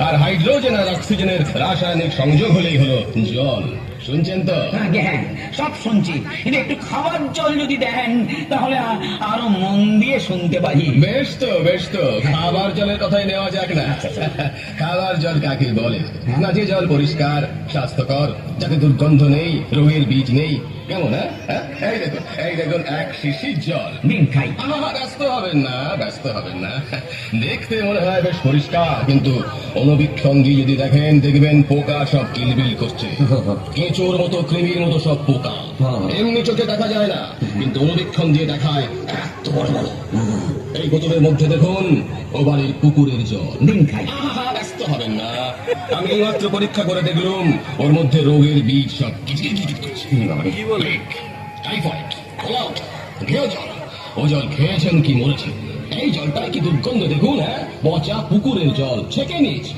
আর hydrogen আর অক্সিজেনের রাসায়নিক সংযোগ হলেই হলো জল। শুনছেন তো? আগে হ্যাঁ, সব শুনছি, কিন্তু একটু খাবার জল যদি দেন তাহলে আরো মন দিয়ে শুনতে পারি। বেশ তো খাবার জলের কথাই নেওয়া যাক না। খাবার জল কাকে বলে? না যে জল পরিষ্কার, স্বাস্থ্যকর, যাতে দুর্গন্ধ নেই, রোগের বীজ নেই। কেমন? হ্যাঁ, এই দেখুন এক শিশির জল। দিন খাই। ব্যস্ত হবেন না। দেখতে মনে হয় বেশ পরিষ্কার, কিন্তু অনুবীক্ষণ দিয়ে যদি দেখেন, দেখবেন পোকা সব কিলবিল করছে। কেঁচোর মতো, কৃমির মতো সব পোকা। এমনি চোখে দেখা যায় না, কিন্তু অনুবীক্ষণ দিয়ে দেখায় এত বড় বড়। এই বোতলের মধ্যে দেখুন, ও বাড়ির পুকুরের জল। দিন খাই। ব্যস্ত হবেন না, আমি এইমাত্র পরীক্ষা করে দেখলুম ওর মধ্যে রোগের বীজ সব কিচকিচ করছে। টাইফয়েড, কলাউট, ঘেউ জল। ও জল খেয়েছেন কি মরেছেন? এই জলটায় কি দুর্গন্ধ দেখুন। হ্যাঁ, পচা পুকুরের জল ছেঁকে নিয়েছি।